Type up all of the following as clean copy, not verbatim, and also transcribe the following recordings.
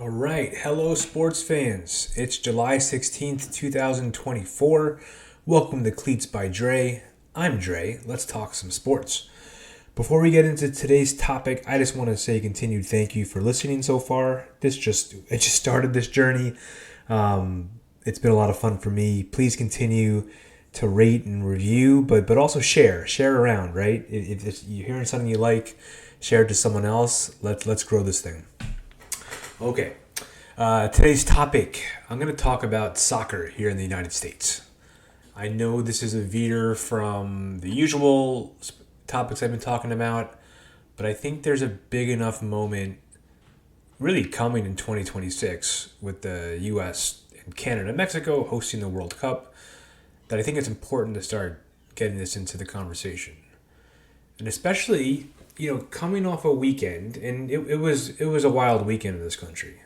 All right, hello sports fans. It's July 16th, 2024. Welcome to Cleats by Dre. I'm Dre. Let's talk some sports. Before we get into today's topic, I just want to say continued thank you for listening so far. It just started this journey. It's been a lot of fun for me. Please continue to rate and review, but also share around, right? If you're hearing something you like, share it to someone else. Let's grow this thing. Okay, today's topic, I'm going to talk about soccer here in the United States. I know this is a veer from the usual topics I've been talking about, but I think there's a big enough moment really coming in 2026 with the U.S. and Canada and Mexico hosting the World Cup that I think it's important to start getting this into the conversation. And especially, coming off a weekend, and it was a wild weekend in this country.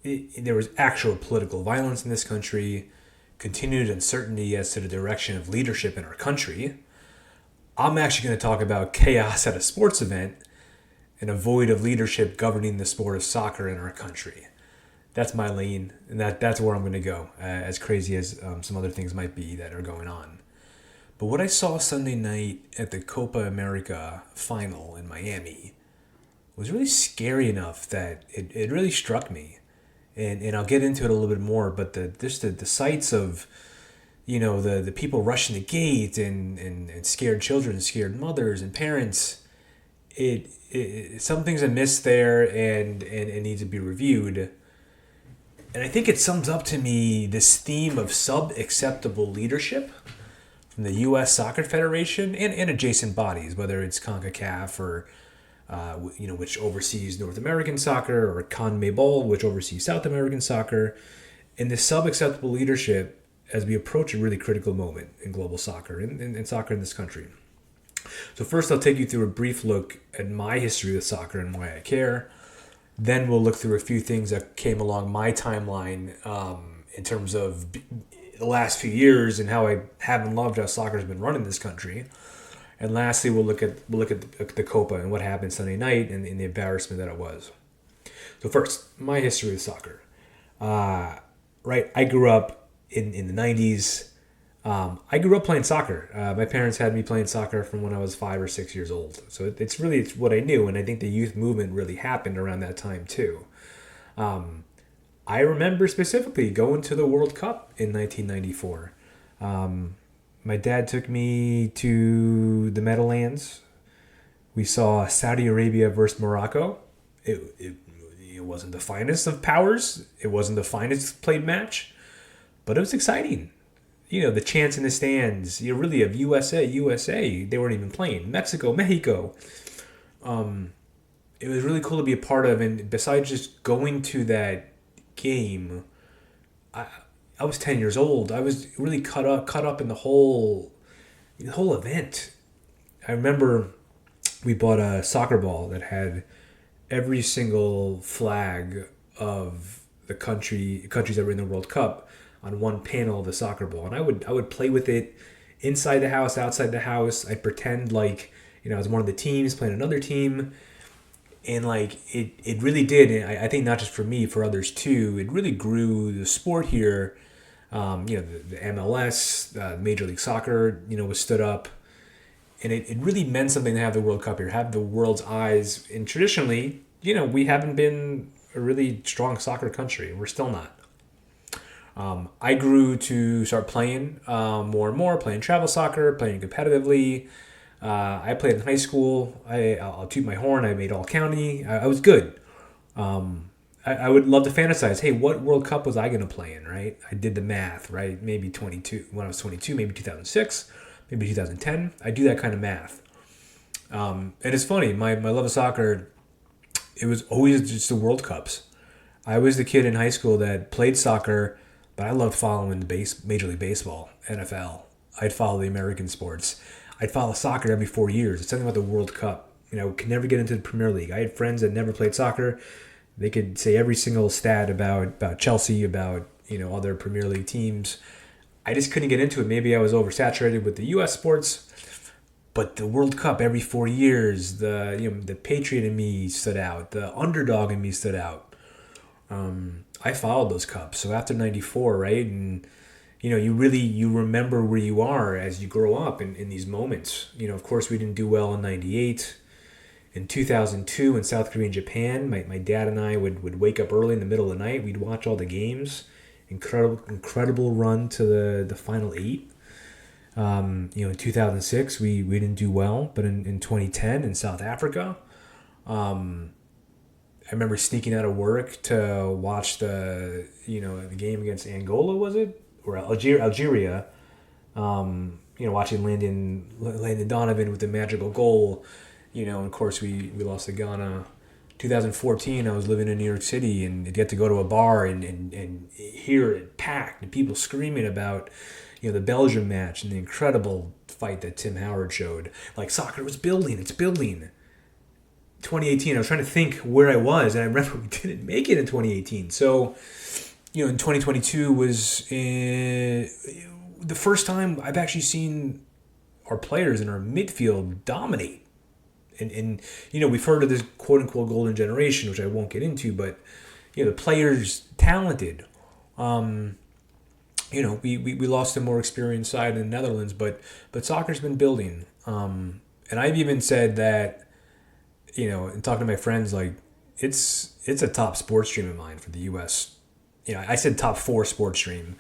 There was actual political violence in this country, continued uncertainty as to the direction of leadership in our country. I'm actually going to talk about chaos at a sports event and a void of leadership governing the sport of soccer in our country. That's my lane, and that's where I'm going to go, as crazy as some other things might be that are going on. But what I saw Sunday night at the Copa America final in Miami was really scary enough that it really struck me. And I'll get into it a little bit more, but the sights of, the people rushing the gate and scared children, scared mothers and parents, some things I missed there and it needs to be reviewed. And I think it sums up to me this theme of sub-acceptable leadership from the U.S. Soccer Federation and adjacent bodies, whether it's CONCACAF or, which oversees North American soccer, or CONMEBOL, which oversees South American soccer, and this sub-acceptable leadership as we approach a really critical moment in global soccer and soccer in this country. So first I'll take you through a brief look at my history with soccer and why I care. Then we'll look through a few things that came along my timeline in terms of the last few years and how I haven't loved how soccer's been run in this country. And lastly, we'll look at the Copa and what happened Sunday night and the embarrassment that it was. So first, my history with soccer. I grew up in the 90s. I grew up playing soccer. My parents had me playing soccer from when I was 5 or 6 years old. So it's what I knew, and I think the youth movement really happened around that time too. I remember specifically going to the World Cup in 1994. My dad took me to the Meadowlands. We saw Saudi Arabia versus Morocco. It wasn't the finest of powers. It wasn't the finest played match, but it was exciting. The chants in the stands, really of USA, USA. They weren't even playing. Mexico, Mexico. It was really cool to be a part of, and besides just going to that game, I was 10 years old. I was really caught up in the whole event. I remember we bought a soccer ball that had every single flag of the countries that were in the World Cup on one panel of the soccer ball, and I would play with it inside the house, outside the house. I'd pretend like I was one of the teams playing another team. And it really did, and I think not just for me, for others too, it really grew the sport here. The MLS, Major League Soccer, was stood up. And it really meant something to have the World Cup here, have the world's eyes. And traditionally, we haven't been a really strong soccer country. We're still not. I grew to start playing more and more, playing travel soccer, playing competitively. I played in high school. I'll toot my horn. I made all county. I was good. I would love to fantasize. Hey, what World Cup was I going to play in? Right? I did the math. Right? Maybe 22 when I was 22. Maybe 2006. Maybe 2010. I do that kind of math. And it's funny. My love of soccer. It was always just the World Cups. I was the kid in high school that played soccer, but I loved following the Major League Baseball, NFL. I'd follow the American sports. I'd follow soccer every 4 years. It's something about the World Cup. Could never get into the Premier League. I had friends that never played soccer. They could say every single stat about Chelsea, about other Premier League teams. I just couldn't get into it. Maybe I was oversaturated with the U.S. sports. But the World Cup every 4 years, the patriot in me stood out, the underdog in me stood out. I followed those cups. So after '94, right, and you remember where you are as you grow up in these moments. Of course, we didn't do well in '98. In 2002, in South Korea and Japan, my dad and I would wake up early in the middle of the night. We'd watch all the games. Incredible run to the final eight. In 2006, we didn't do well, but in 2010 in South Africa, I remember sneaking out of work to watch the game against Angola, was it? Or Algeria. Watching Landon Donovan with the magical goal. And of course we lost to Ghana. 2014, I was living in New York City and I'd get to go to a bar and hear it packed and people screaming about, the Belgium match and the incredible fight that Tim Howard showed. Like, soccer was building, it's building. 2018, I was trying to think where I was, and I remember we didn't make it in 2018. So, in 2022 was the first time I've actually seen our players in our midfield dominate. And we've heard of this quote-unquote golden generation, which I won't get into, but, the players talented. We lost a more experienced side in the Netherlands, but soccer's been building. And I've even said that, and talking to my friends, like, it's a top sports stream of mine for the U.S. I said top 4 sports stream,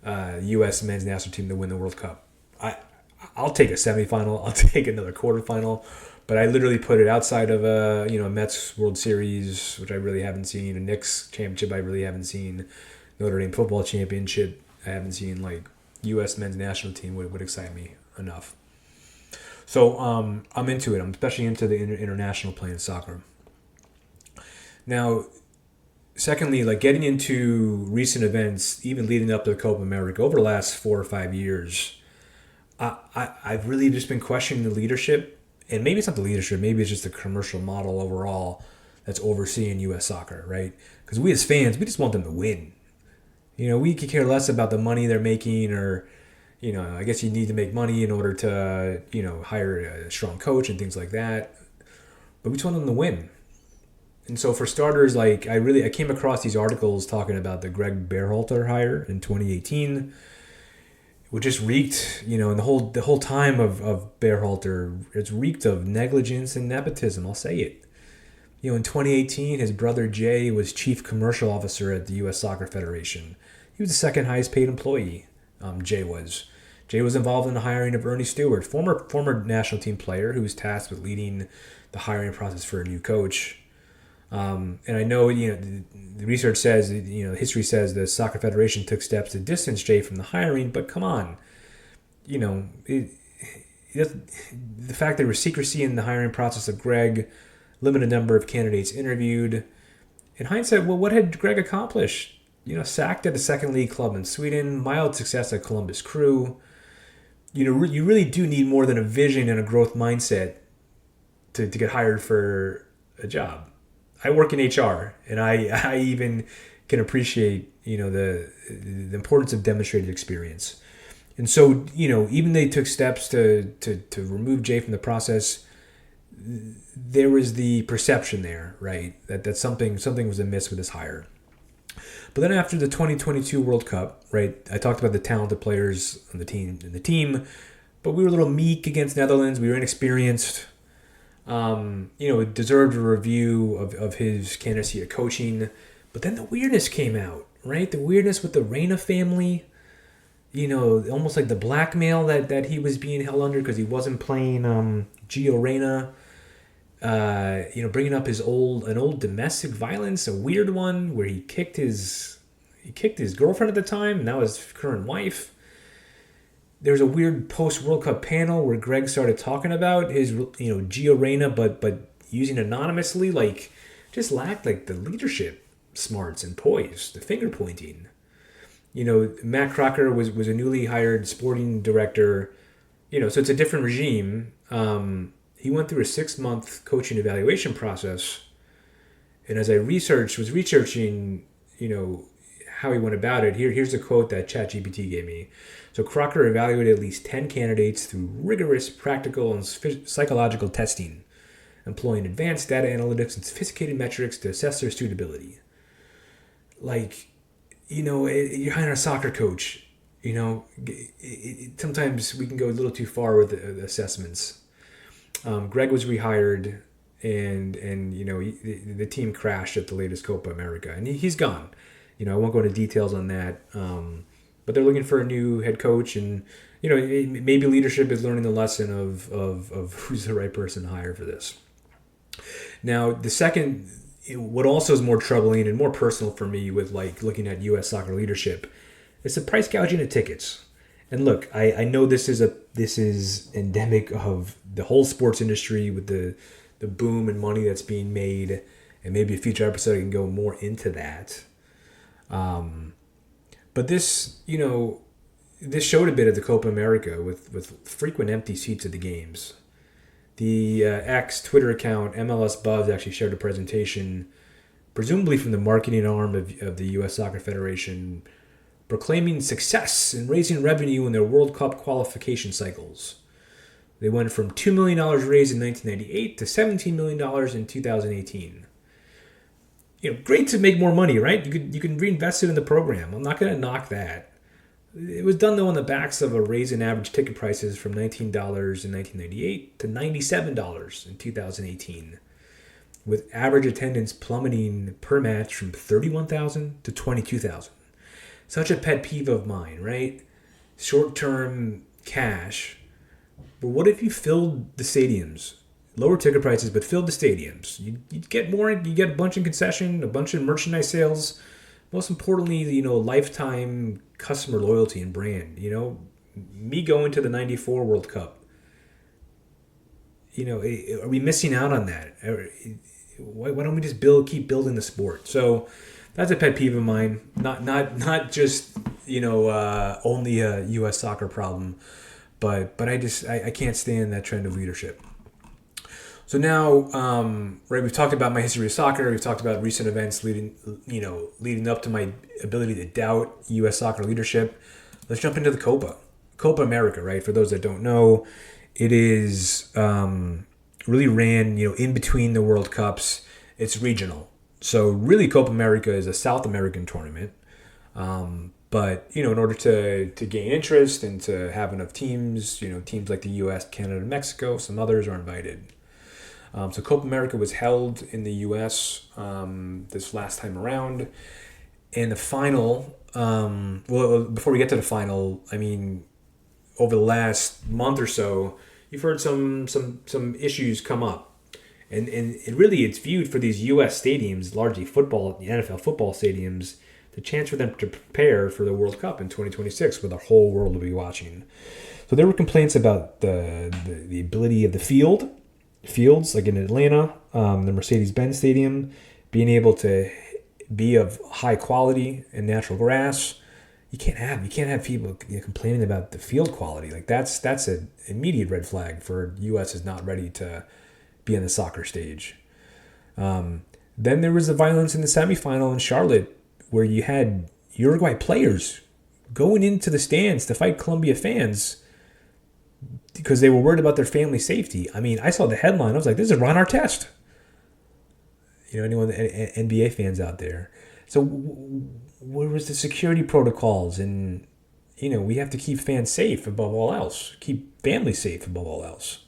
U.S. men's national team to win the World Cup. I'll take a semifinal. I'll take another quarterfinal. But I literally put it outside of a Mets World Series, which I really haven't seen, a Knicks championship I really haven't seen, Notre Dame football championship I haven't seen. Like, U.S. men's national team would excite me enough. So I'm into it. I'm especially into the international play in soccer. Now, secondly, like, getting into recent events, even leading up to the Copa America over the last 4 or 5 years, I've really just been questioning the leadership. And maybe it's not the leadership, maybe it's just the commercial model overall that's overseeing U.S. soccer, right? Because we as fans, we just want them to win. We could care less about the money they're making, or, I guess you need to make money in order to, hire a strong coach and things like that. But we just want them to win. And so for starters, like, I came across these articles talking about the Greg Berhalter hire in 2018, which just reeked, and the whole time of Berhalter, it's reeked of negligence and nepotism. I'll say it. In 2018, his brother Jay was chief commercial officer at the U.S. Soccer Federation. He was the second highest paid employee. Jay was. Jay was involved in the hiring of Ernie Stewart, former national team player who was tasked with leading the hiring process for a new coach. And I know, the research says, history says the Soccer Federation took steps to distance Jay from the hiring, but come on. The fact there was secrecy in the hiring process of Greg, limited number of candidates interviewed. In hindsight, well, what had Greg accomplished? Sacked at a second league club in Sweden, mild success at Columbus Crew. You really do need more than a vision and a growth mindset to get hired for a job. I work in HR, and I even can appreciate, the importance of demonstrated experience. And so, even they took steps to remove Jay from the process, there was the perception there, right, that something was amiss with his hire. But then after the 2022 World Cup, right, I talked about the talented players on the team, but we were a little meek against Netherlands. We were inexperienced. It deserved a review of his candidacy of coaching. But then the weirdness came out, right? The weirdness with the Reyna family, almost like the blackmail that he was being held under because he wasn't playing Gio Reyna. Bringing up an old domestic violence, a weird one where he kicked his girlfriend at the time, now his current wife. There was a weird post-World Cup panel where Greg started talking about his, Gio Reyna, but using anonymously, like, just lacked, like, the leadership smarts and poise, the finger pointing. Matt Crocker was a newly hired sporting director, so it's a different regime. He went through a 6-month coaching evaluation process, and as I was researching, how he went about it. Here's a quote that ChatGPT gave me. So Crocker evaluated at least 10 candidates through rigorous practical and psychological testing, employing advanced data analytics and sophisticated metrics to assess their suitability. Like, you're hiring a soccer coach. Sometimes we can go a little too far with the assessments. Greg was rehired, and the team crashed at the latest Copa America, and he's gone. I won't go into details on that, but they're looking for a new head coach, and maybe leadership is learning the lesson of who's the right person to hire for this. Now, the second, what also is more troubling and more personal for me with looking at U.S. soccer leadership, is the price gouging of tickets. And look, I know this is endemic of the whole sports industry with the boom and money that's being made, and maybe a future episode I can go more into that. But this showed a bit of the Copa America with frequent empty seats at the games. The X Twitter account MLS Buzz actually shared a presentation, presumably from the marketing arm of the U.S. Soccer Federation, proclaiming success in raising revenue in their World Cup qualification cycles. They went from $2 million raised in 1998 to $17 million in 2018. Great to make more money, right? You can reinvest it in the program. I'm not going to knock that. It was done, though, on the backs of a raise in average ticket prices from $19 in 1998 to $97 in 2018, with average attendance plummeting per match from 31,000 to 22,000. Such a pet peeve of mine, right? Short-term cash. But what if you filled the stadiums? Lower ticket prices, but filled the stadiums. You'd get more. You get a bunch of concession, a bunch of merchandise sales. Most importantly, lifetime customer loyalty and brand. Me going to the '94 World Cup. Are we missing out on that? Why don't we just keep building the sport? So that's a pet peeve of mine. Not just only a U.S. soccer problem, but I can't stand that trend of leadership. So now, right, we've talked about my history of soccer. We've talked about recent events leading up to my ability to doubt U.S. soccer leadership. Let's jump into the Copa America, right? For those that don't know, it is really ran, in between the World Cups. It's regional. So really, Copa America is a South American tournament. But, in order to gain interest and to have enough teams, teams like the U.S., Canada, and Mexico, some others are invited. So Copa America was held in the U.S. This last time around. And the final, before we get to the final, over the last month or so, you've heard some issues come up. And it's viewed for these U.S. stadiums, largely NFL football stadiums, the chance for them to prepare for the World Cup in 2026, where the whole world will be watching. So there were complaints about the ability of the fields, like in Atlanta, the Mercedes-Benz Stadium, being able to be of high quality and natural grass. You can't have people complaining about the field quality. Like that's an immediate red flag for U.S. is not ready to be on the soccer stage. Then there was the violence in the semifinal in Charlotte, where you had Uruguay players going into the stands to fight Colombia fans because they were worried about their family safety. I saw the headline. I was like, this is Ron Artest. Anyone, NBA fans out there. So where was the security protocols? And, we have to keep fans safe above all else. Keep families safe above all else.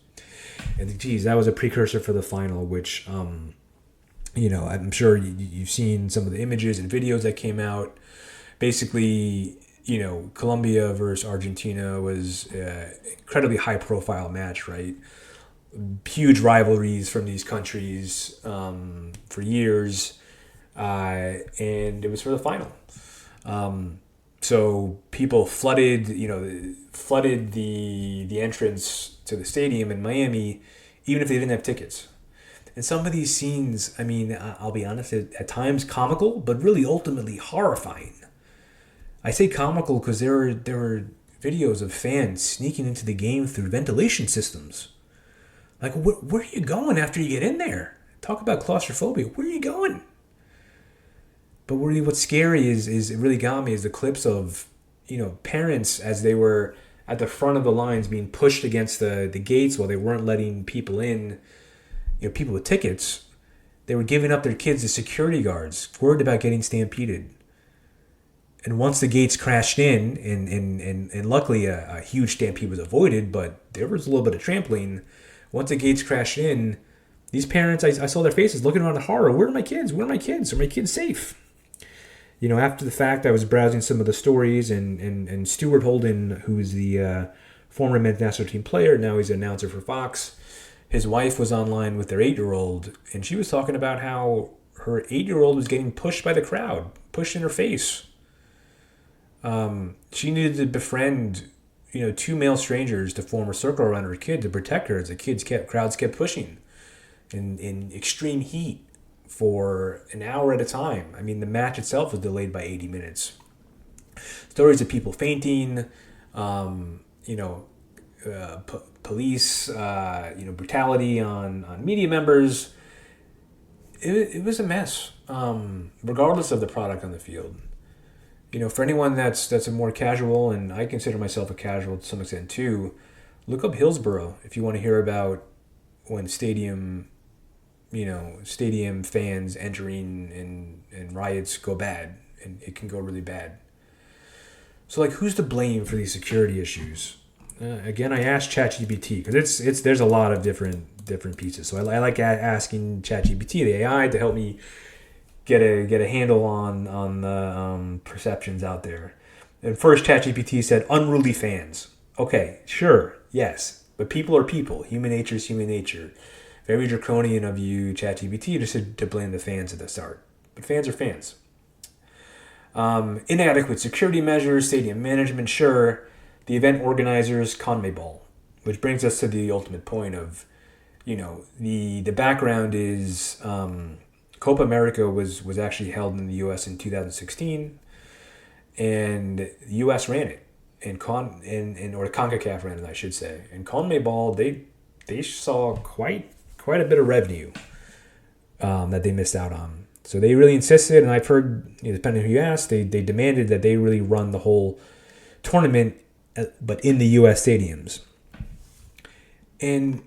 And, geez, that was a precursor for the final, which, I'm sure you've seen some of the images and videos that came out. Basically, Colombia versus Argentina was an incredibly high-profile match, right? Huge rivalries from these countries for years, and it was for the final. So people flooded the entrance to the stadium in Miami, even if they didn't have tickets. And some of these scenes, I'll be honest, at times comical, but really ultimately horrifying. I say comical because there were videos of fans sneaking into the game through ventilation systems. Like, where are you going after you get in there? Talk about claustrophobia. Where are you going? But really, what's scary is it really got me is the clips of, parents as they were at the front of the lines being pushed against the gates while they weren't letting people in, people with tickets. They were giving up their kids to security guards, worried about getting stampeded. And once the gates crashed in, and luckily a huge stampede was avoided, but there was a little bit of trampling. Once the gates crashed in, these parents, I saw their faces looking around in horror. Where are my kids? Where are my kids? Are my kids safe? After the fact, I was browsing some of the stories, and Stuart Holden, who is the former men's national team player, now he's an announcer for Fox, his wife was online with their 8-year-old, and she was talking about how her 8-year-old was getting pushed by the crowd, pushed in her face. She needed to befriend, two male strangers to form a circle around her kid to protect her as the crowds kept pushing in extreme heat for an hour at a time. I mean, the match itself was delayed by 80 minutes. Stories of people fainting, police, brutality on media members. It was a mess, regardless of the product on the field. For anyone that's a more casual, and I consider myself a casual to some extent too, look up Hillsborough if you want to hear about when stadium fans entering and riots go bad, and it can go really bad. So, who's to blame for these security issues? Again, I asked ChatGPT because there's a lot of different pieces. So I like asking ChatGPT, the AI, to help me get a handle on the perceptions out there. And first, ChatGPT said unruly fans. Okay, sure, yes, but people are people. Human nature is human nature. Very draconian of you, ChatGPT, just to blame the fans at the start. But fans are fans. Inadequate security measures, stadium management, sure. The event organizers, CONMEBOL, which brings us to the ultimate point of, the background is Copa America was actually held in the U.S. in 2016, and the U.S. ran it, or CONCACAF ran it, I should say. And CONMEBOL, they saw quite a bit of revenue that they missed out on. So they really insisted, and I've heard, depending on who you ask, they demanded that they really run the whole tournament, but in the U.S. stadiums. And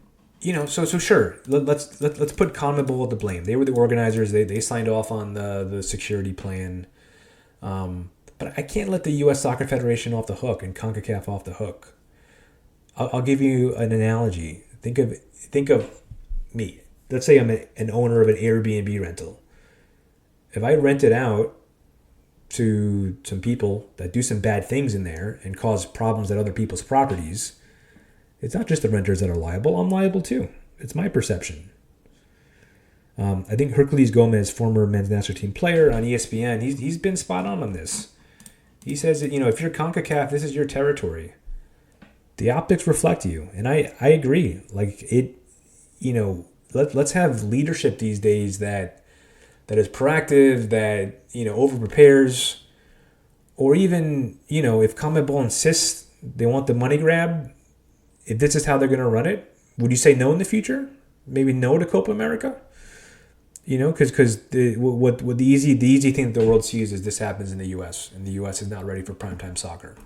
so sure, let's put CONMEBOL to blame. They were the organizers. They signed off on the security plan. But I can't let the U.S. Soccer Federation off the hook and CONCACAF off the hook. I'll give you an analogy. Think of me. Let's say I'm an owner of an Airbnb rental. If I rent it out to some people that do some bad things in there and cause problems at other people's properties, it's not just the renters that are liable. I'm liable too. It's my perception. I think Herculez Gomez, former men's national team player on ESPN, he's been spot on this. He says that, if you're CONCACAF, this is your territory. The optics reflect you. And I agree. Let's have leadership these days that is proactive, that, over prepares, or even, if CONMEBOL insists they want the money grab, if this is how they're going to run it, would you say no in the future? Maybe no to Copa America? Because the easy thing that the world sees is this happens in the U.S., and the U.S. is not ready for primetime soccer.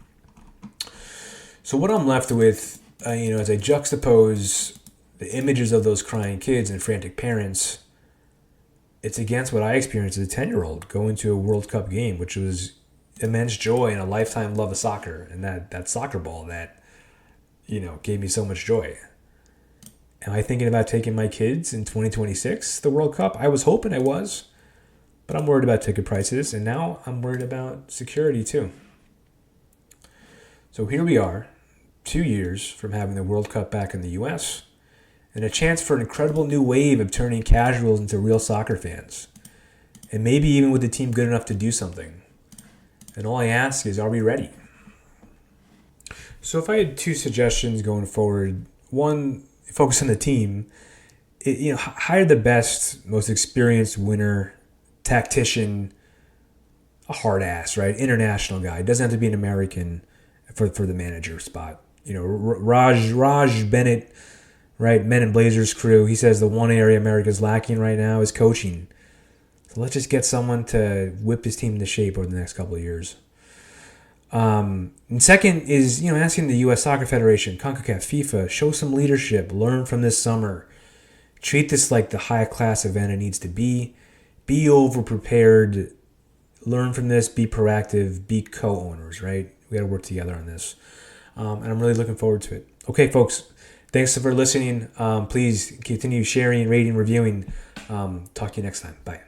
So what I'm left with, as I juxtapose the images of those crying kids and frantic parents, it's against what I experienced as a 10-year-old going to a World Cup game, which was immense joy and a lifetime love of soccer, and that soccer ball that, gave me so much joy. Am I thinking about taking my kids in 2026, the World Cup? I was hoping I was, but I'm worried about ticket prices, and now I'm worried about security too. So here we are, 2 years from having the World Cup back in the U.S., and a chance for an incredible new wave of turning casuals into real soccer fans, and maybe even with the team good enough to do something. And all I ask is, are we ready? So if I had 2 suggestions going forward, one, focus on the team. Hire the best, most experienced winner, tactician, a hard ass, right? International guy. It doesn't have to be an American for the manager spot. Raj Bennett, right? Men in Blazers crew. He says the one area America's lacking right now is coaching. So let's just get someone to whip his team into shape over the next couple of years. And second is, asking the U.S. Soccer Federation, CONCACAF, FIFA, show some leadership, learn from this summer. Treat this like the high-class event it needs to be. Be over-prepared. Learn from this. Be proactive. Be co-owners, right? We got to work together on this. And I'm really looking forward to it. Okay, folks. Thanks for listening. Please continue sharing, rating, reviewing. Talk to you next time. Bye.